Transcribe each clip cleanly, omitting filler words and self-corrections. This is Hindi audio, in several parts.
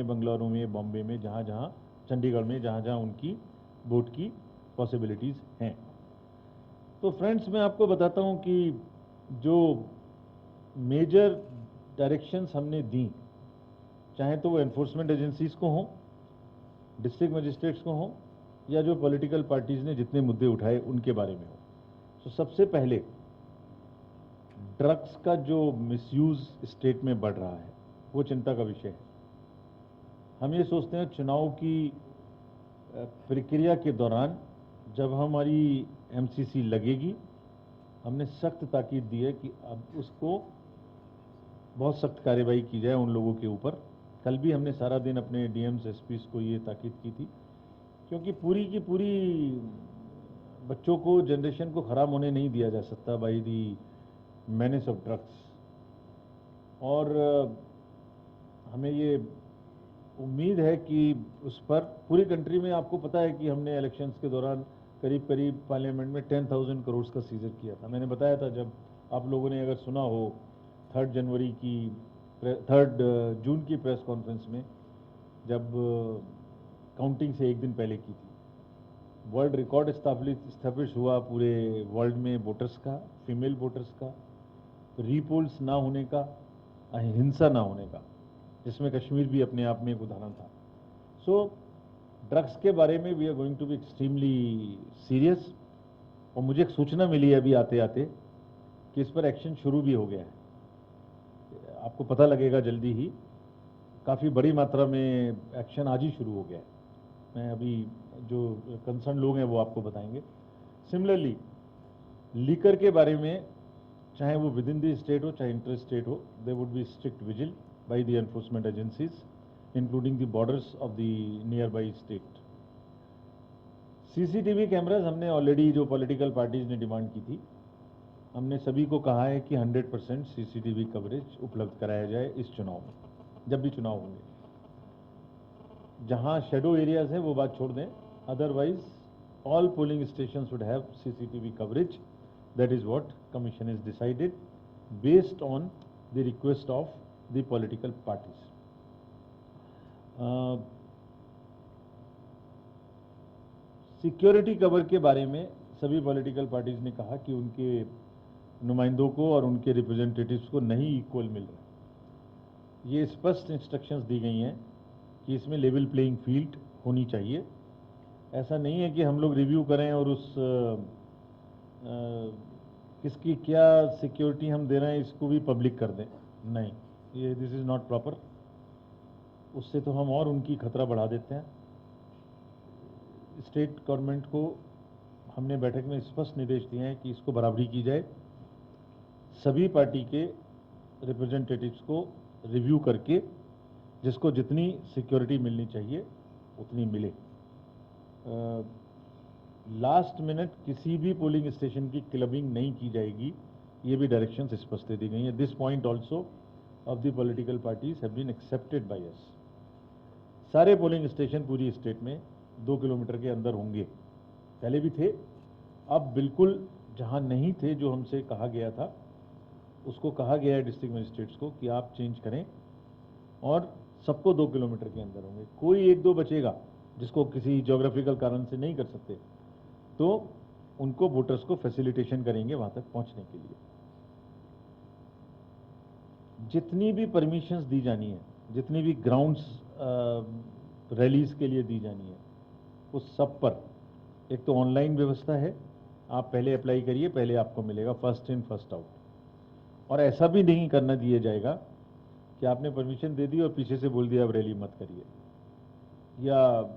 में, बंगलुरु में, बॉम्बे में, जहाँ जहाँ, चंडीगढ़ में, जहाँ जहाँ उनकी वोट की पॉसिबिलिटीज़ हैं। तो फ्रेंड्स, मैं आपको बताता हूँ कि जो मेजर डायरेक्शंस हमने दी, चाहे तो वो एनफोर्समेंट एजेंसीज को हों, डिस्ट्रिक्ट मजिस्ट्रेट्स को हों, या जो पॉलिटिकल पार्टीज ने जितने मुद्दे उठाए उनके बारे में हो। तो सबसे पहले ड्रग्स का जो मिसयूज स्टेट में बढ़ रहा है वो चिंता का विषय है। हम ये सोचते हैं चुनाव की प्रक्रिया के दौरान जब हमारी एमसीसी लगेगी, हमने सख्त ताकीद दी है कि अब उसको बहुत सख्त कार्रवाई की जाए उन लोगों के ऊपर। कल भी हमने सारा दिन अपने डीएम्स एसपीस को ये ताकीद की थी, क्योंकि पूरी की पूरी बच्चों को, जनरेशन को खराब होने नहीं दिया जा सकता by the menace of drugs. और हमें ये उम्मीद है कि उस पर पूरी कंट्री में, आपको पता है कि हमने इलेक्शंस के दौरान करीब करीब पार्लियामेंट में 10,000 करोड़ का सीजर किया था। मैंने बताया था, जब आप लोगों ने अगर सुना हो, 3 जून की प्रेस कॉन्फ्रेंस में, जब काउंटिंग से एक दिन पहले की थी, वर्ल्ड रिकॉर्ड स्थापित हुआ पूरे वर्ल्ड में वोटर्स का, फीमेल वोटर्स का, रीपोल्स ना होने का, हिंसा ना होने का, जिसमें कश्मीर भी अपने आप में एक उदाहरण था। सो ड्रग्स के बारे में we are going to be extremely serious. और मुझे एक सूचना मिली है अभी आते आते कि इस पर एक्शन शुरू भी हो गया है। आपको पता लगेगा जल्दी ही, काफ़ी बड़ी मात्रा में एक्शन आज ही शुरू हो गया है। मैं अभी जो कंसर्न लोग हैं वो आपको बताएंगे। सिमिलरली लीकर के बारे में, चाहे वो विद इन द स्टेट हो चाहे इंटर स्टेट हो, they would be strict vigil by the enforcement agencies including the borders of the near by state. CCTV cameras हमने ऑलरेडी, जो पॉलिटिकल पार्टीज ने डिमांड की थी, हमने सभी को कहा है कि 100% सीसीटीवी कवरेज उपलब्ध कराया जाए इस चुनाव में, जब भी चुनाव होंगे। जहां शेडो एरियाज हैं वो बात छोड़ दें, otherwise all polling station would have CCTV coverage. That is what commission is decided based on the request of the political parties. Security cover के बारे में सभी पॉलिटिकल पार्टीज ने कहा कि उनके नुमाइंदों को और उनके रिप्रेजेंटेटिव्स को नहीं इक्वल मिल रहा। ये स्पष्ट इंस्ट्रक्शंस दी गई हैं कि इसमें लेवल प्लेइंग फील्ड होनी चाहिए। ऐसा नहीं है कि हम लोग रिव्यू करें और उस किसकी क्या सिक्योरिटी हम दे रहे हैं इसको भी पब्लिक कर दें। नहीं, ये दिस इज़ नॉट प्रॉपर। उससे तो हम और उनकी खतरा बढ़ा देते हैं। स्टेट गवर्नमेंट को हमने बैठक में स्पष्ट निर्देश दिए हैं कि इसको बराबरी की जाए, सभी पार्टी के रिप्रेजेंटेटिव्स को रिव्यू करके जिसको जितनी सिक्योरिटी मिलनी चाहिए उतनी मिले। लास्ट मिनट किसी भी पोलिंग स्टेशन की क्लबिंग नहीं की जाएगी, ये भी डायरेक्शन स्पष्ट दी गई है। This point also of the political parties have been accepted by us. सारे पोलिंग स्टेशन पूरी स्टेट में 2 किलोमीटर के अंदर होंगे। पहले भी थे, अब बिल्कुल जहां नहीं थे, जो हमसे कहा गया था, उसको कहा गया है डिस्ट्रिक्ट मजिस्ट्रेट्स को कि आप चेंज करें, और सबको 2 किलोमीटर के अंदर होंगे। कोई एक दो बचेगा जिसको किसी ज्योग्राफिकल कारण से नहीं कर सकते, तो उनको वोटर्स को फैसिलिटेशन करेंगे वहां तक पहुंचने के लिए। जितनी भी परमिशंस दी जानी है, जितनी भी ग्राउंड्स रैलीज के लिए दी जानी है, उस सब पर एक तो ऑनलाइन व्यवस्था है, आप पहले अप्लाई करिए, पहले आपको मिलेगा, फर्स्ट इन फर्स्ट आउट। और ऐसा भी नहीं करना दिया जाएगा कि आपने परमिशन दे दी और पीछे से बोल दिया अब रैली मत करिए, या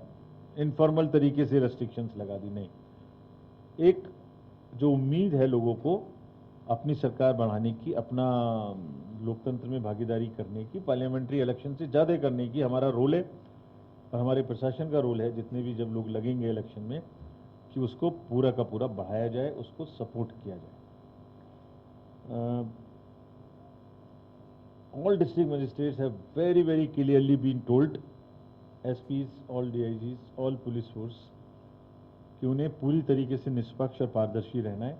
इनफॉर्मल तरीके से रेस्ट्रिक्शंस लगा दी। नहीं, एक जो उम्मीद है लोगों को अपनी सरकार बढ़ाने की, अपना लोकतंत्र में भागीदारी करने की, पार्लियामेंट्री इलेक्शन से ज़्यादा करने की हमारा रोल है, और हमारे प्रशासन का रोल है, जितने भी जब लोग लगेंगे इलेक्शन में, कि उसको पूरा का पूरा बढ़ाया जाए, उसको सपोर्ट किया जाए। All district magistrates have very very clearly been told, SPs, all DIGs, all police force, कि उन्हें पूरी तरीके से निष्पक्ष और पारदर्शी रहना है।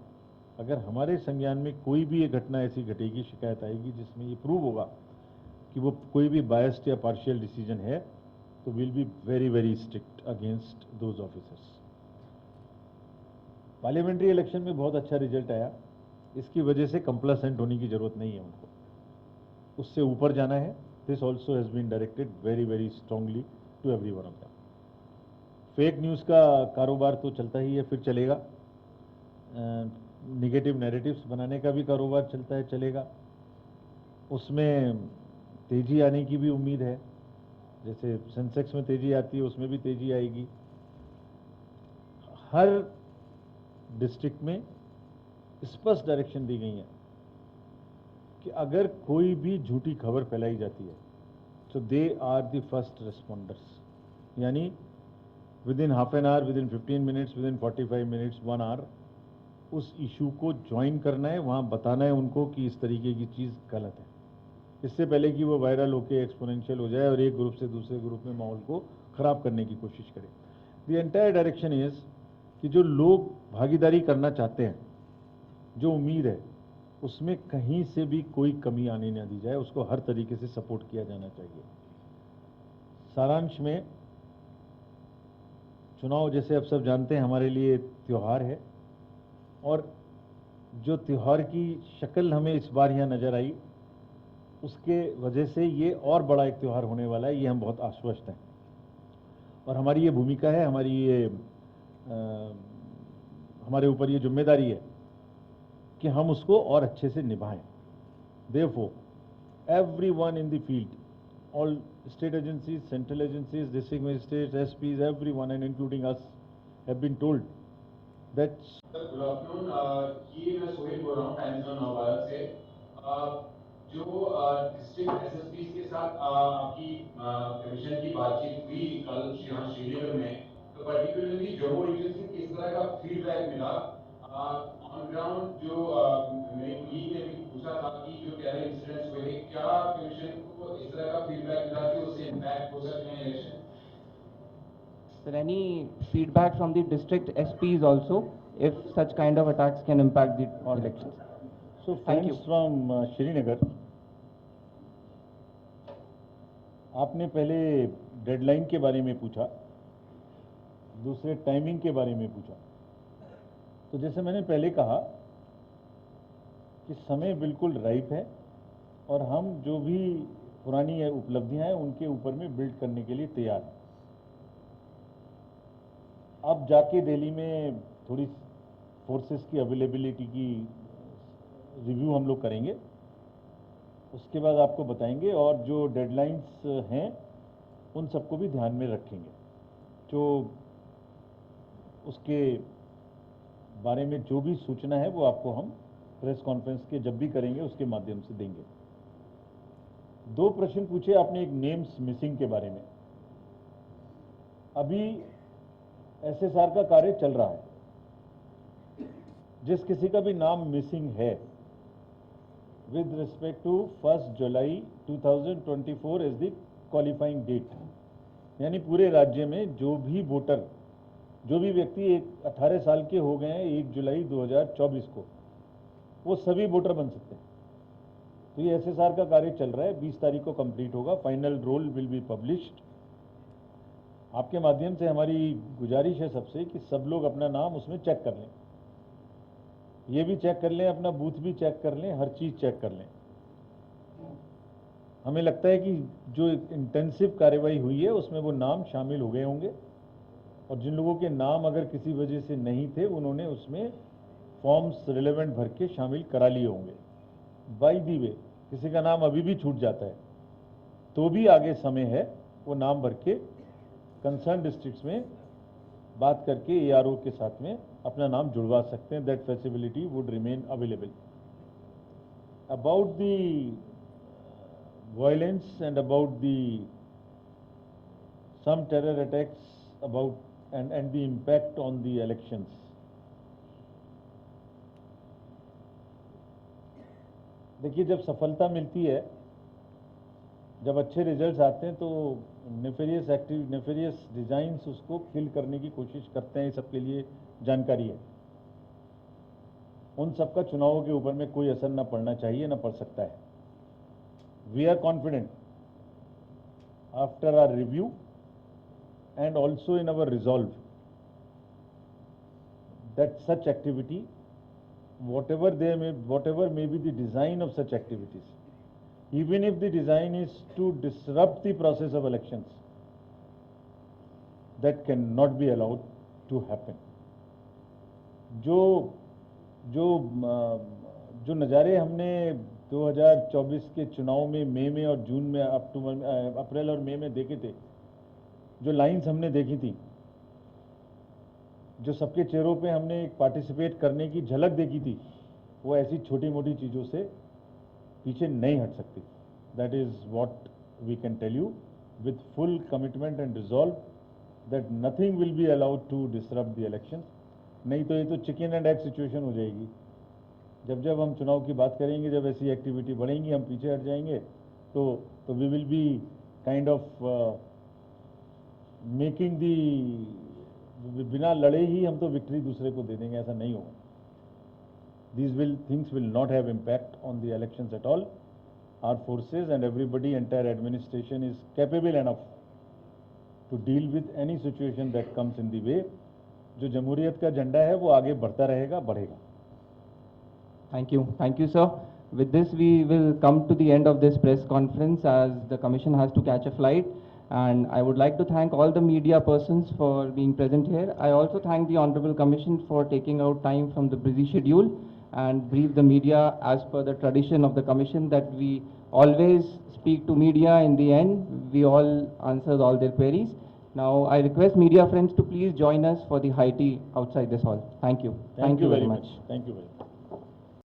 अगर हमारे संज्ञान में कोई भी एक घटना ऐसी घटेगी, शिकायत आएगी जिसमें ये प्रूव होगा कि वो कोई भी बायस्ड या पार्शियल डिसीजन है तो will be very very strict against those officers. Parliamentary election में बहुत अच्छा रिजल्ट आया, इसकी वजह से कंप्लासेंट होने की जरूरत नहीं है उनको, उससे ऊपर जाना है। This also has been directed very very strongly to every one of them. Fake news का कारोबार तो चलता ही है, फिर चलेगा। निगेटिव नैरेटिव्स बनाने का भी कारोबार चलता है, चलेगा। उसमें तेजी आने की भी उम्मीद है, जैसे सेंसेक्स में तेजी आती है उसमें भी तेजी आएगी। हर डिस्ट्रिक्ट में स्पष्ट डायरेक्शन दी गई है कि अगर कोई भी झूठी खबर फैलाई जाती है तो they are the first responders, यानी within half an hour, within 15 minutes, within 45 minutes, 1 hour उस इशू को ज्वाइन करना है, वहाँ बताना है उनको कि इस तरीके की चीज़ गलत है, इससे पहले कि वो वायरल होकर एक्सपोनेंशियल हो जाए और एक ग्रुप से दूसरे ग्रुप में माहौल को ख़राब करने की कोशिश करे। द एंटायर डायरेक्शन इज़ कि जो लोग भागीदारी करना चाहते हैं, जो उम्मीद है, उसमें कहीं से भी कोई कमी आने न दी जाए, उसको हर तरीके से सपोर्ट किया जाना चाहिए। सारांश में, चुनाव जैसे आप सब जानते हैं हमारे लिए त्यौहार है, और जो त्यौहार की शक्ल हमें इस बार यहाँ नज़र आई, उसके वजह से ये और बड़ा एक त्यौहार होने वाला है, ये हम बहुत आश्वस्त हैं। और हमारी ये भूमिका है, हमारे ऊपर ये जिम्मेदारी है कि हम उसको और अच्छे से निभाएं। Therefore, everyone in the field, all state agencies, central agencies, district magistrates, SPs, everyone, and including us, have been told that. Good afternoon, ये मैं सोहेल बोल रहा हूँ टाइम्स ऑन नवभारत से। जो डिस्ट्रिक्ट एसएसपीज के साथ आपकी कमीशन की बातचीत हुई कल यहाँ श्रीनगर में, तो पर्टिकुलरली जम्मू रीजन से किस तरह का फीडबैक मिला ऑन ग्राउंड? जो मेरे कुलीग ने भी पूछा था कि जो टेरर इंसिडेंट्स हुए, क्या कमीशन को इस तरह का फीडबैक मिला कि उससे इम्पैक्ट हो सकते हैं election? Is there any feedback from the district SPs also, if such kind of attacks can impact the elections? So, Thank friends you. from Srinagar, आपने पहले डेडलाइन के बारे में पूछा, दूसरे टाइमिंग के बारे में पूछा। तो जैसे मैंने पहले कहा कि समय बिल्कुल राइप है, और हम जो भी पुरानी उपलब्धियां हैं उनके ऊपर में बिल्ड करने के लिए तैयार हैं। अब जाके दिल्ली में थोड़ी फोर्सेस की अवेलेबिलिटी की रिव्यू हम लोग करेंगे, उसके बाद आपको बताएंगे, और जो डेडलाइंस हैं उन सबको भी ध्यान में रखेंगे। जो उसके बारे में जो भी सूचना है वो आपको हम प्रेस कॉन्फ्रेंस के जब भी करेंगे उसके माध्यम से देंगे। 2 प्रश्न पूछे आपने, एक नेम्स मिसिंग के बारे में। अभी एसएसआर का कार्य चल रहा है, जिस किसी का भी नाम मिसिंग है, with respect to 1 July 2024 is the qualifying date, यानी पूरे राज्य में जो भी वोटर, जो भी व्यक्ति 18 साल के हो गए हैं 1 जुलाई 2024 को, वो सभी वोटर बन सकते हैं। तो ये एसएसआर का कार्य चल रहा है, 20 तारीख को कंप्लीट होगा, final roll will be published. आपके माध्यम से हमारी गुजारिश है सबसे कि सब लोग अपना नाम उसमें चेक कर लें, ये भी चेक कर लें, अपना बूथ भी चेक कर लें, हर चीज़ चेक कर लें। हमें लगता है कि जो इंटेंसिव कार्रवाई हुई है उसमें वो नाम शामिल हो गए होंगे, और जिन लोगों के नाम अगर किसी वजह से नहीं थे उन्होंने उसमें फॉर्म्स रिलेवेंट भर के शामिल करा लिए होंगे। बाय द वे, किसी का नाम अभी भी छूट जाता है तो भी आगे समय है, वो नाम भर के कंसर्न डिस्ट्रिक्ट्स में बात करके एआरओ के साथ में अपना नाम जुड़वा सकते हैं। That facility would remain available. About the violence and about the some terror attacks about and the impact on the elections. देखिए, जब सफलता मिलती है, जब अच्छे रिजल्ट्स आते हैं, तो नेफेरियस डिजाइन्स उसको किल करने की कोशिश करते हैं, ये सबके लिए जानकारी है। उन सबका चुनावों के ऊपर में कोई असर न पड़ना चाहिए, न पड़ सकता है। We are confident after our review and also in our resolve, that such activity, whatever may be the design of such activities, even if the design is to disrupt the process of elections, that cannot be allowed to happen. जो नज़ारे हमने 2024 के चुनाव में मई में और जून में अप्रैल और मई में देखे थे, जो लाइंस हमने देखी थी, जो सबके चेहरों पे हमने पार्टिसिपेट करने की झलक देखी थी, वो ऐसी छोटी मोटी चीज़ों से पीछे नहीं हट सकती. That is what we can tell you with full commitment and resolve that nothing will be allowed to disrupt the elections. नहीं तो ये तो चिकन एंड एग सिचुएशन हो जाएगी. जब हम चुनाव की बात करेंगे, जब ऐसी एक्टिविटी बढ़ेंगी, हम पीछे हट जाएंगे, तो we will be kind of making the, बिना लड़े ही हम तो विक्ट्री दूसरे को दे देंगे, ऐसा नहीं होगा. These things will not have impact on the elections at all. Our forces and everybody, entire administration is capable enough to deal with any situation that comes in the way. जो जमहूरियत का झंडा है वो आगे बढ़ता रहेगा, बढ़ेगा. Thank you, sir. With this, we will come to the end of this press conference as the commission has to catch a flight. And I would like to thank all the media persons for being present here. I also thank the Honorable Commission for taking out time from the busy schedule and brief the media as per the tradition of the commission that we always speak to media in the end. We all answer all their queries. Now, I request media friends to please join us for the high tea outside this hall. Thank you. Thank you very much. Thank you very much.